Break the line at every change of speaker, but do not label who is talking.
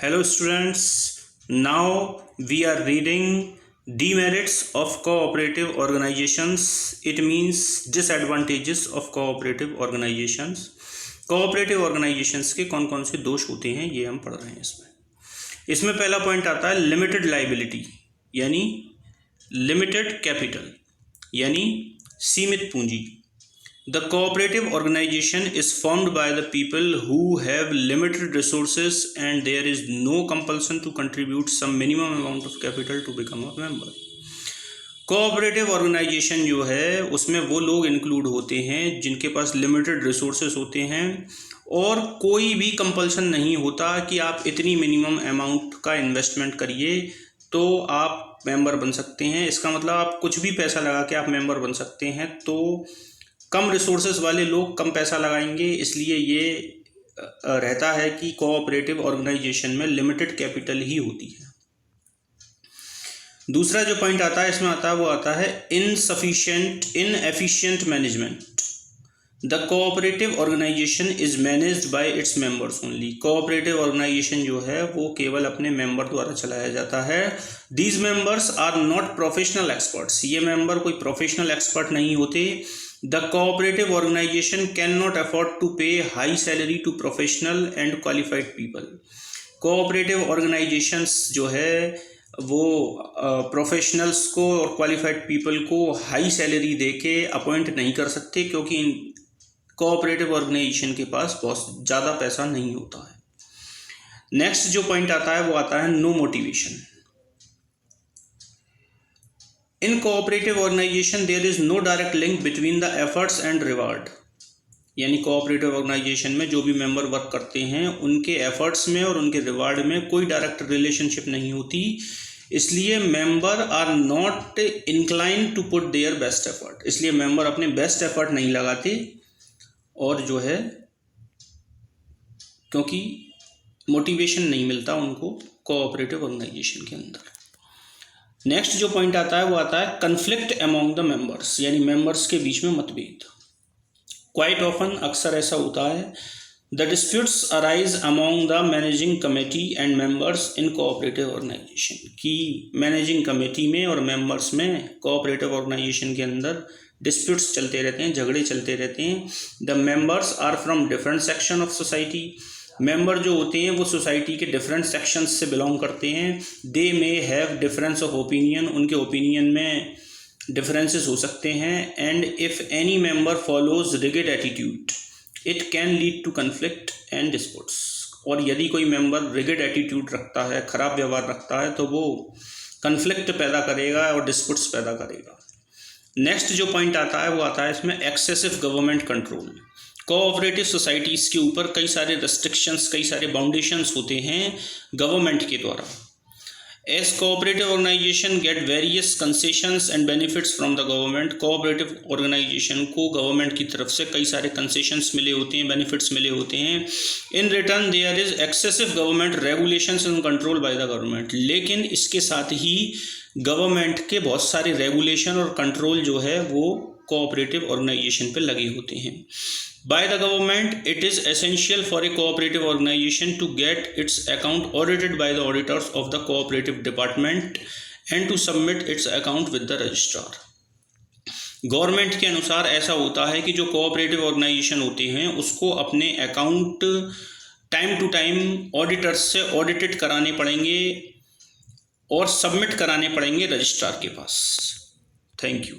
Hello students, now we are reading demerits of cooperative organizations. It means disadvantages of cooperative organizations. cooperative organizations के कौन कौन से दोष होते हैं ये हम पढ़ रहे हैं इसमें पहला पॉइंट आता है लिमिटेड लाइबिलिटी यानी लिमिटेड कैपिटल यानी सीमित पूंजी. The cooperative organization is formed by the people who have limited resources and there is no compulsion to contribute some minimum amount of capital to become a member. Cooperative organisation जो है उसमें वो लोग include होते हैं जिनके पास limited resources होते हैं और कोई भी कंपल्सन नहीं होता कि आप इतनी मिनिमम अमाउंट का इन्वेस्टमेंट करिए तो आप मेंबर बन सकते हैं. इसका मतलब आप कुछ भी पैसा लगा के आप मेंबर बन सकते हैं. तो कम रिसोर्सेज वाले लोग कम पैसा लगाएंगे, इसलिए ये रहता है कि कोऑपरेटिव ऑर्गेनाइजेशन में लिमिटेड कैपिटल ही होती है. दूसरा जो पॉइंट आता है इसमें वो आता है inefficient management. The cooperative organisation is managed by its members only. Cooperative organisation जो है वो केवल अपने मेंबर द्वारा चलाया जाता है. These members are not professional experts. ये मेंबर कोई प्रोफेशनल एक्सपर्ट नहीं होते. The cooperative organization cannot afford to pay high salary to professional and qualified people. Cooperative organizations जो है वो प्रोफेशनल्स को और क्वालिफाइड पीपल को हाई सैलरी दे के अपॉइंट नहीं कर सकते क्योंकि कोऑपरेटिव ऑर्गेनाइजेशन के पास बहुत ज़्यादा पैसा नहीं होता है. नेक्स्ट जो पॉइंट आता है वो आता है no motivation. In cooperative organization there is no direct link between the efforts and reward. यानी कोऑपरेटिव ऑर्गेनाइजेशन में जो भी मेंबर वर्क करते हैं उनके एफर्ट्स में और उनके रिवार्ड में कोई डायरेक्ट रिलेशनशिप नहीं होती. इसलिए member are not incline to put their best effort. इसलिए मेंबर अपने बेस्ट एफर्ट नहीं लगाते और जो है क्योंकि मोटिवेशन नहीं मिलता उनको कोऑपरेटिव ऑर्गेनाइजेशन के अंदर. नेक्स्ट जो पॉइंट आता है वो आता है कन्फ्लिक्ट अमॉन्ग द मेंबर्स यानी मेंबर्स के बीच में मतभेद. क्वाइट ऑफन अक्सर ऐसा होता है the disputes arise among the managing committee and members in cooperative organisation. की मैनेजिंग कमेटी में और मेंबर्स में कोऑपरेटिव ऑर्गेनाइजेशन के अंदर डिस्प्यूट्स चलते रहते हैं, झगड़े चलते रहते हैं. The members are from different section of society. Member जो होते हैं वो सोसाइटी के डिफरेंट सेक्शंस से बिलोंग करते हैं. They may have difference of opinion. उनके ओपिनियन में डिफरेंसेस हो सकते हैं. And if any member follows rigid attitude it can lead to conflict and disputes. और यदि कोई मेंबर रिगिड एटीट्यूड रखता है, खराब व्यवहार रखता है, तो वो कन्फ्लिक्ट पैदा करेगा और डिस्प्यूट्स पैदा करेगा. नेक्स्ट जो पॉइंट आता है वो आता है इसमें excessive government control. Cooperative societies के ऊपर कई सारे रेस्ट्रिक्शंस, कई सारे बाउंडेशंस होते हैं गवर्नमेंट के द्वारा. As cooperative organisation get various concessions and benefits from the government. Cooperative organisation को गवर्नमेंट की तरफ से कई सारे कंसेशंस मिले होते हैं, बेनिफिट्स मिले होते हैं. In return there is excessive government regulations and control by the government. लेकिन इसके साथ ही गवर्नमेंट के बहुत सारे रेगुलेशन और कंट्रोल जो है वो कोऑपरेटिव ऑर्गेनाइजेशन पे लगे होते हैं. By the government, it is essential for a cooperative organization to get its account audited by the auditors of the cooperative department and to submit its account with the registrar. Government के अनुसार ऐसा होता है कि जो cooperative organisation होते हैं उसको अपने account time to time auditors से ऑडिटेड कराने पड़ेंगे और सबमिट कराने पड़ेंगे रजिस्ट्रार के पास. Thank you.